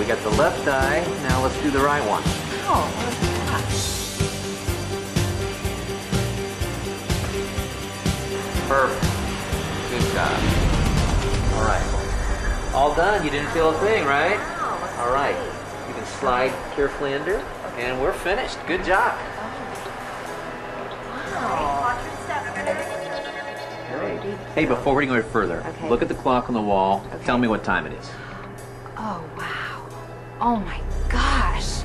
we got the left eye, now let's do the right one. Oh, what is that? Perfect. Good job. All right. All done. You didn't feel a thing, right? Wow, all right. great. You can slide carefully under, and we're finished. Good job. Wow. Great. Hey, before we go any further, Okay. look at the clock on the wall. Okay. Tell me what time it is. Oh, wow. Oh, my gosh.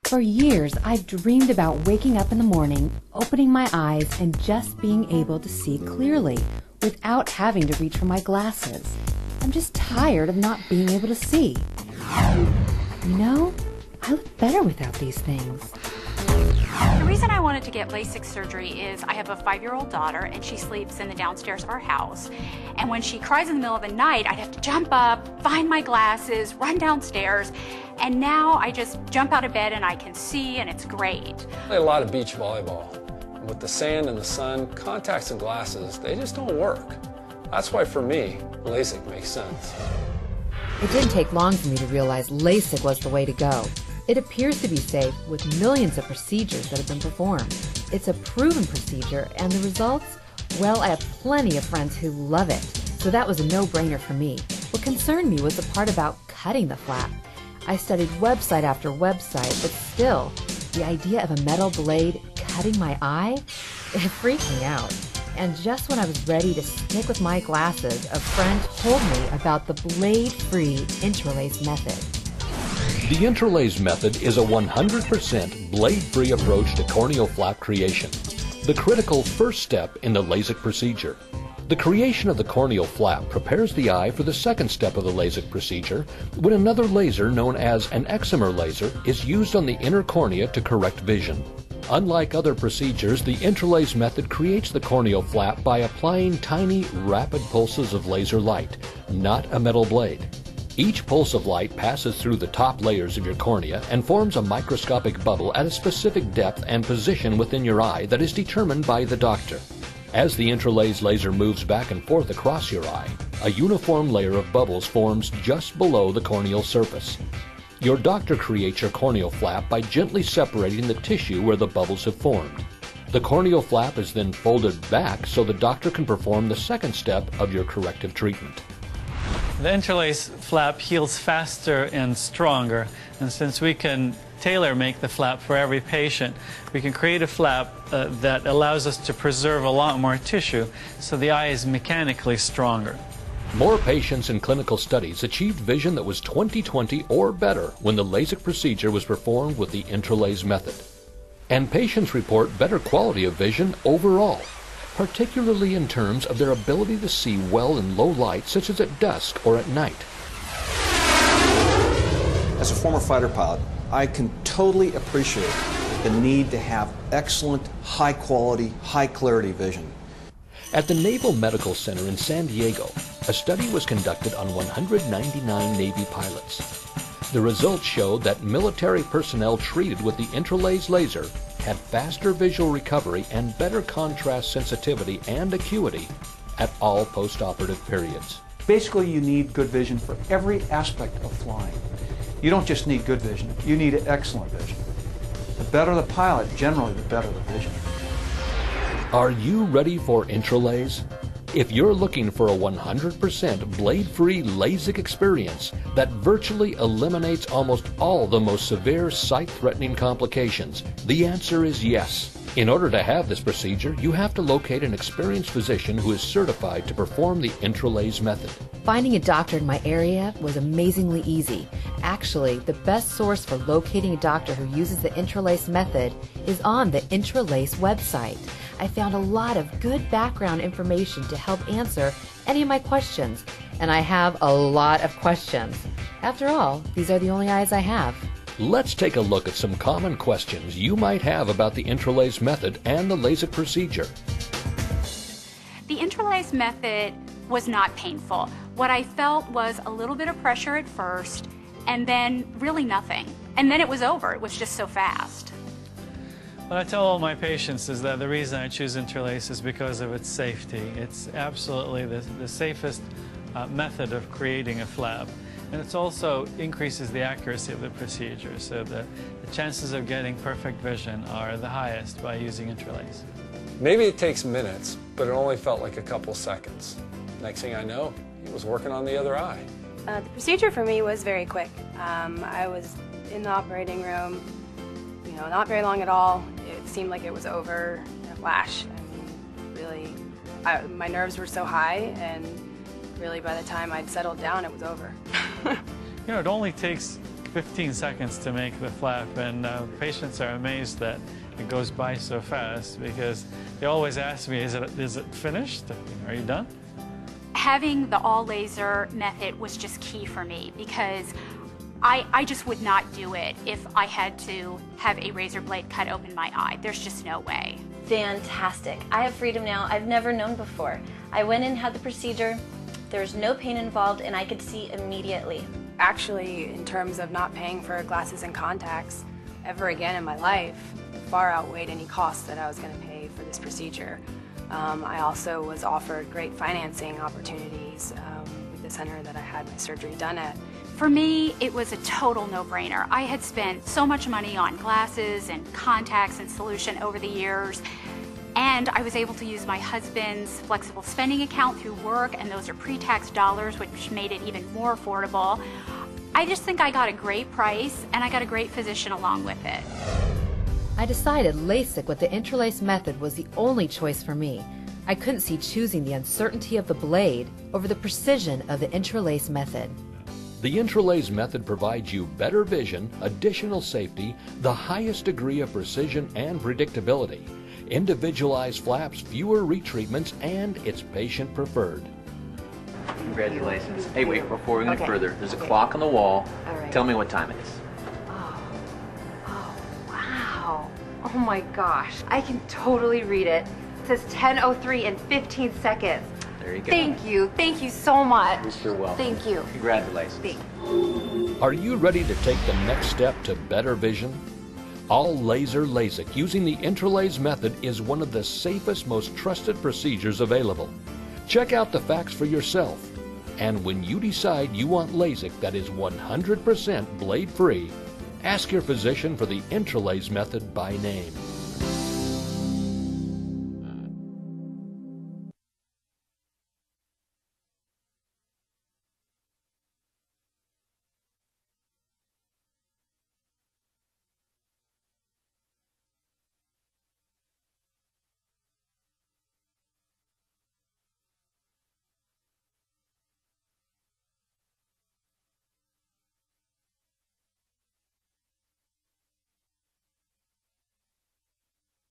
For years, I've dreamed about waking up in the morning, opening my eyes, and just being able to see clearly without having to reach for my glasses. I'm just tired of not being able to see. You know, I look better without these things. The reason I wanted to get LASIK surgery is I have a 5-year-old daughter and she sleeps in the downstairs of our house. And when she cries in the middle of the night, I'd have to jump up, find my glasses, run downstairs. And now I just jump out of bed and I can see, and it's great. I play a lot of beach volleyball. With the sand and the sun, contacts and glasses, they just don't work. That's why for me, LASIK makes sense. It didn't take long for me to realize LASIK was the way to go. It appears to be safe with millions of procedures that have been performed. It's a proven procedure, and the results? Well, I have plenty of friends who love it, so that was a no-brainer for me. What concerned me was the part about cutting the flap. I studied website after website, but still, the idea of a metal blade cutting my eye? It freaked me out. And just when I was ready to stick with my glasses, a friend told me about the blade-free Intralase method. The Intralase method is a 100% blade-free approach to corneal flap creation, the critical first step in the LASIK procedure. The creation of the corneal flap prepares the eye for the second step of the LASIK procedure, when another laser known as an excimer laser is used on the inner cornea to correct vision. Unlike other procedures, the Intralase method creates the corneal flap by applying tiny, rapid pulses of laser light, not a metal blade. Each pulse of light passes through the top layers of your cornea and forms a microscopic bubble at a specific depth and position within your eye that is determined by the doctor. As the Intralase laser moves back and forth across your eye, a uniform layer of bubbles forms just below the corneal surface. Your doctor creates your corneal flap by gently separating the tissue where the bubbles have formed. The corneal flap is then folded back so the doctor can perform the second step of your corrective treatment. The Intralase flap heals faster and stronger, and since we can tailor-make the flap for every patient, we can create a flap that allows us to preserve a lot more tissue, so the eye is mechanically stronger. More patients in clinical studies achieved vision that was 20/20 or better when the LASIK procedure was performed with the Intralase method. And patients report better quality of vision overall, particularly in terms of their ability to see well in low light, such as at dusk or at night. As a former fighter pilot, I can totally appreciate the need to have excellent, high-quality, high-clarity vision. At the Naval Medical Center in San Diego, a study was conducted on 199 Navy pilots. The results showed that military personnel treated with the Intralase laser had faster visual recovery and better contrast sensitivity and acuity at all post-operative periods. Basically, you need good vision for every aspect of flying. You don't just need good vision, you need excellent vision. The better the pilot, generally the better the vision. Are you ready for Intralase? If you're looking for a 100% blade-free LASIK experience that virtually eliminates almost all the most severe sight-threatening complications, the answer is yes. In order to have this procedure, you have to locate an experienced physician who is certified to perform the Intralase method. Finding a doctor in my area was amazingly easy. Actually, the best source for locating a doctor who uses the Intralase method is on the Intralase website. I found a lot of good background information to help answer any of my questions, and I have a lot of questions. After all, these are the only eyes I have. Let's take a look at some common questions you might have about the Intralase method and the LASIK procedure. The Intralase method was not painful. What I felt was a little bit of pressure at first, and then really nothing. And then it was over. It was just so fast. What I tell all my patients is that the reason I choose Intralase is because of its safety. It's absolutely the safest method of creating a flap. And it also increases the accuracy of the procedure, so the chances of getting perfect vision are the highest by using Intralase. Maybe it takes minutes, but it only felt like a couple seconds. Next thing I know, he was working on the other eye. The procedure for me was very quick. I was in the operating room, not very long at all. It seemed like it was over in a flash. Really, my nerves were so high, and really by the time I'd settled down, it was over. It only takes 15 seconds to make the flap, and patients are amazed that it goes by so fast, because they always ask me, is it finished? Are you done? Having the all laser method was just key for me, because I just would not do it if I had to have a razor blade cut open my eye. There's just no way. Fantastic. I have freedom now I've never known before. I went in and had the procedure. There was no pain involved, and I could see immediately. Actually, in terms of not paying for glasses and contacts ever again in my life, far outweighed any costs that I was going to pay for this procedure. I also was offered great financing opportunities with the center that I had my surgery done at. For me, it was a total no-brainer. I had spent so much money on glasses and contacts and solution over the years, and I was able to use my husband's flexible spending account through work, and those are pre-tax dollars, which made it even more affordable. I just think I got a great price, and I got a great physician along with it. I decided LASIK with the Intralase method was the only choice for me. I couldn't see choosing the uncertainty of the blade over the precision of the Intralase method. The Intralase method provides you better vision, additional safety, the highest degree of precision and predictability, individualized flaps, fewer retreatments, and it's patient preferred. Congratulations. Hey, wait, before we go further, there's a clock on the wall. All right. Tell me what time it is. Wow. Oh my gosh. I can totally read it. It says 10:03 in 15 seconds. There you go. Thank you. Thank you so much. You're welcome. Thank you. Congratulations. Thank you. Are you ready to take the next step to better vision? All laser LASIK using the Intralase method is one of the safest, most trusted procedures available. Check out the facts for yourself. And when you decide you want LASIK that is 100% blade-free, ask your physician for the Intralase method by name.